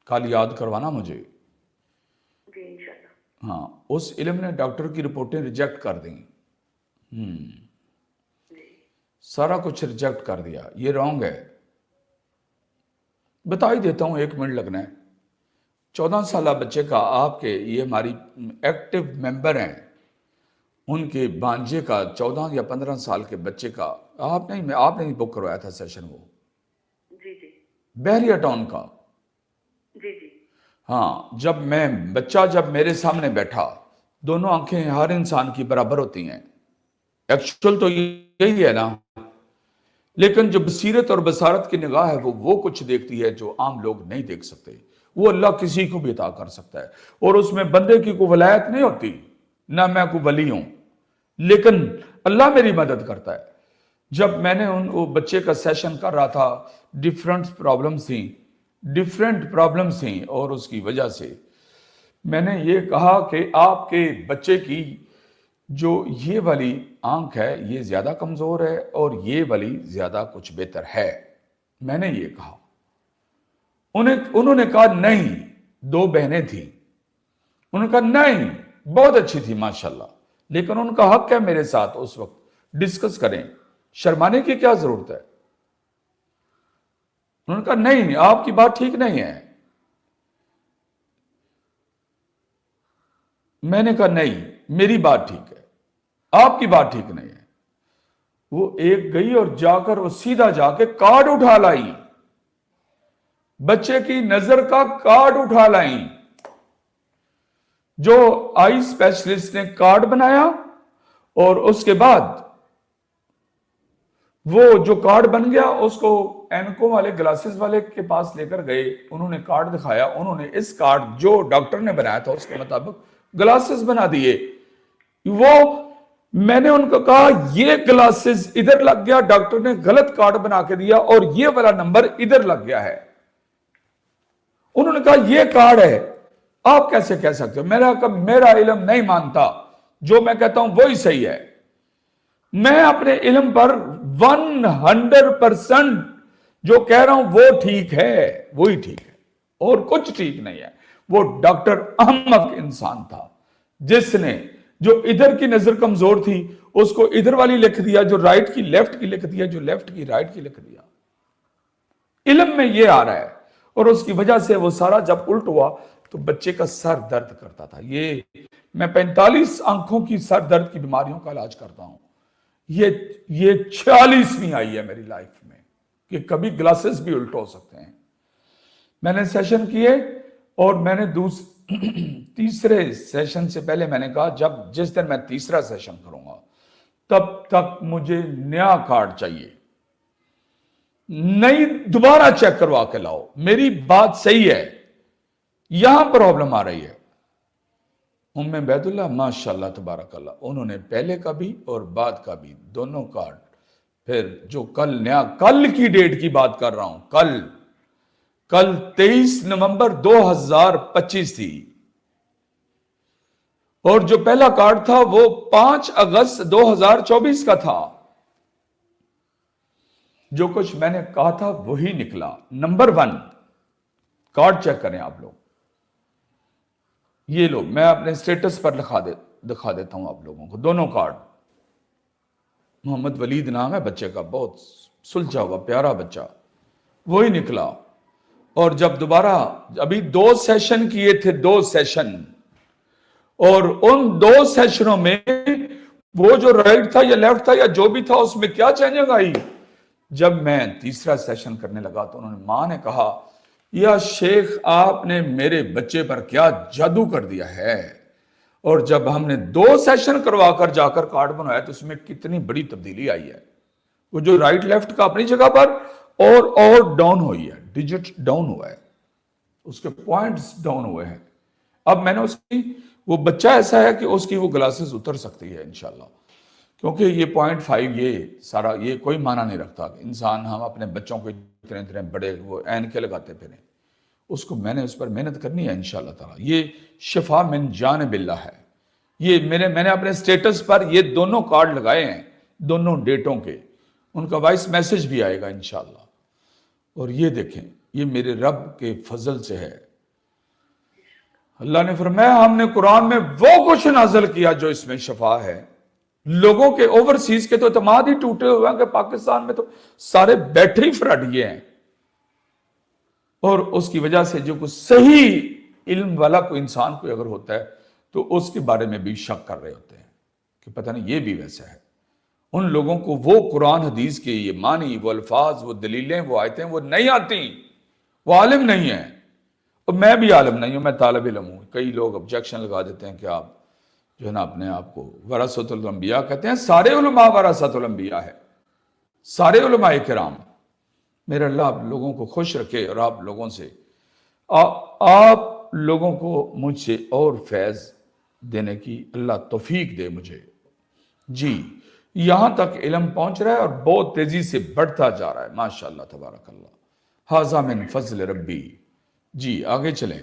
کل یاد کروانا مجھے. جی انشاءاللہ. ہاں اس علم نے ڈاکٹر کی رپورٹیں ریجیکٹ کر دیں. جی سارا کچھ ریجیکٹ کر دیا. یہ رانگ ہے. بتا ہی دیتا ہوں، 1 منٹ لگنا ہے. 14 سالہ بچے کا آپ کے، یہ ہماری ایکٹیو ممبر ہیں، ان کے بانجے کا 14 یا 15 سال کے بچے کا آپ نے بک کروایا تھا سیشن. وہ جی جی بحریہ ٹاؤن کا. جی جی ہاں جب میرے سامنے بیٹھا، دونوں آنکھیں ہر انسان کی برابر ہوتی ہیں. ایکچول تو یہی ہے نا، لیکن جو بصیرت اور بصارت کی نگاہ ہے وہ کچھ دیکھتی ہے جو عام لوگ نہیں دیکھ سکتے. وہ اللہ کسی کو بھی عطا کر سکتا ہے، اور اس میں بندے کی کوئی ولایت نہیں ہوتی، نہ میں کوئی ولی ہوں، لیکن اللہ میری مدد کرتا ہے. جب میں نے وہ بچے کا سیشن کر رہا تھا، ڈیفرنٹ پرابلمز تھیں، اور اس کی وجہ سے میں نے یہ کہا کہ آپ کے بچے کی جو یہ والی آنکھ ہے یہ زیادہ کمزور ہے، اور یہ والی زیادہ کچھ بہتر ہے. میں نے یہ کہا. انہوں نے کہا نہیں. 2 بہنیں تھیں. انہوں نے کہا نہیں بہت اچھی تھی ماشاءاللہ، لیکن ان کا حق ہے میرے ساتھ اس وقت ڈسکس کریں، شرمانے کی کیا ضرورت ہے. انہوں نے کہا نہیں آپ کی بات ٹھیک نہیں ہے. میں نے کہا نہیں میری بات ٹھیک ہے، آپ کی بات ٹھیک نہیں ہے. وہ ایک گئی اور جا کر وہ سیدھا جا کے کارڈ اٹھا لائی، بچے کی نظر کا کارڈ اٹھا لائیں. جو آئی اسپیشلسٹ نے کارڈ بنایا، اور اس کے بعد وہ جو کارڈ بن گیا اس کو اینکوں والے گلاسز والے کے پاس لے کر گئے. انہوں نے کارڈ دکھایا، انہوں نے اس کارڈ جو ڈاکٹر نے بنایا تھا اس کے مطابق گلاسز بنا دیے. میں نے ان کو کہا یہ گلاسز ادھر لگ گیا، ڈاکٹر نے غلط کارڈ بنا کے دیا، اور یہ والا نمبر ادھر لگ گیا ہے. انہوں نے کہا یہ کارڈ ہے، آپ کیسے کہہ سکتے ہو؟ میں نے کہا میرا علم نہیں مانتا، جو میں کہتا ہوں وہی صحیح ہے. میں اپنے علم پر 100% جو کہہ رہا ہوں وہ ٹھیک ہے، وہی ٹھیک ہے، اور کچھ ٹھیک نہیں ہے. وہ ڈاکٹر احمق انسان تھا جس نے جو ادھر کی نظر کمزور تھی اس کو ادھر والی لکھ دیا، جو رائٹ کی لیفٹ کی لکھ دیا، جو لیفٹ کی رائٹ کی لکھ دیا. علم میں یہ آ رہا ہے، اور اس کی وجہ سے وہ سارا جب الٹ ہوا تو بچے کا سر درد کرتا تھا. میں 45 آنکھوں کی سر درد کی بیماریوں کا علاج کرتا ہوں. یہ 46ویں آئی ہے میری لائف میں کہ کبھی گلاسز بھی الٹ ہو سکتے ہیں. میں نے سیشن کیے، اور میں نے تیسرے سیشن سے پہلے میں نے کہا جس دن میں تیسرا سیشن کروں گا تب تک مجھے نیا کارڈ چاہیے، نہیں دوبارہ چیک کروا کے لاؤ. میری بات صحیح ہے، یہاں پرابلم آ رہی ہے. بیت اللہ ماشاءاللہ تبارک اللہ، انہوں نے پہلے کا بھی اور بعد کا بھی دونوں کارڈ، پھر جو کل کی ڈیٹ کی بات کر رہا ہوں، کل 23 نومبر 2025 تھی، اور جو پہلا کارڈ تھا وہ 5 اگست 2024 کا تھا. جو کچھ میں نے کہا تھا وہی نکلا. نمبر 1 کارڈ چیک کریں آپ لوگ. یہ لو، میں اپنے سٹیٹس پر دکھا دیتا ہوں آپ لوگوں کو دونوں کارڈ. محمد ولید نام ہے بچے کا، بہت سلجھا ہوا پیارا بچہ، وہی نکلا. اور جب دوبارہ ابھی 2 سیشن کیے تھے، 2 سیشن، اور ان 2 سیشنوں میں وہ جو رائٹ تھا یا لیفٹ تھا یا جو بھی تھا اس میں کیا چینجنگ آئی. جب میں تیسرا سیشن کرنے لگا تو ماں نے کہا یا شیخ آپ نے میرے بچے پر کیا جادو کر دیا ہے. اور جب ہم نے 2 سیشن کروا کر جا کر کارڈ بنوایا تو اس میں کتنی بڑی تبدیلی آئی ہے. وہ جو رائٹ لیفٹ کا اپنی جگہ پر اور ڈاؤن ہوئی ہے، ڈیجٹ ڈاؤن ہوا ہے، اس کے پوائنٹس ڈاؤن ہوئے ہیں. اب میں نے وہ بچہ ایسا ہے کہ اس کی وہ گلاسز اتر سکتی ہے انشاءاللہ، کیونکہ یہ 0.5 یہ سارا یہ کوئی معنی نہیں رکھتا کہ انسان ہم اپنے بچوں کو اتنے بڑے وہ اینکیں لگاتے پھریں. اس کو میں نے اس پر محنت کرنی ہے انشاءاللہ تعالی. یہ شفا من جانب اللہ ہے. یہ میں نے اپنے سٹیٹس پر یہ دونوں کارڈ لگائے ہیں، دونوں ڈیٹوں کے، ان کا وائس میسج بھی آئے گا انشاءاللہ. اور یہ دیکھیں، یہ میرے رب کے فضل سے ہے. اللہ نے فرمایا ہم نے قرآن میں وہ کچھ نازل کیا جو اس میں شفا ہے. لوگوں کے اوورسیز کے تو اعتماد ہی ٹوٹے ہوئے ہیں کہ پاکستان میں تو سارے بیٹری فرٹ گئے ہیں، اور اس کی وجہ سے جو کچھ صحیح علم والا کوئی انسان کوئی اگر ہوتا ہے تو اس کے بارے میں بھی شک کر رہے ہوتے ہیں کہ پتہ نہیں یہ بھی ویسا ہے. ان لوگوں کو وہ قرآن حدیث کے یہ معنی، وہ الفاظ، وہ دلیلیں، وہ آیتیں وہ نہیں آتی، وہ عالم نہیں ہیں. اور میں بھی عالم نہیں ہوں، میں طالب علم ہوں. کئی لوگ آبجیکشن لگا دیتے ہیں کہ آپ جو ہے نا اپنے آپ کو ورثۃ الانبیاء کہتے ہیں. سارے علماء ورثۃ الانبیاء ہے، سارے علماء کرام. میرے اللہ آپ لوگوں کو خوش رکھے، اور آپ لوگوں سے آپ لوگوں کو مجھ سے اور فیض دینے کی اللہ توفیق دے مجھے. جی یہاں تک علم پہنچ رہا ہے اور بہت تیزی سے بڑھتا جا رہا ہے، ماشاءاللہ تبارک اللہ. ھذا من فضل ربی. جی آگے چلیں.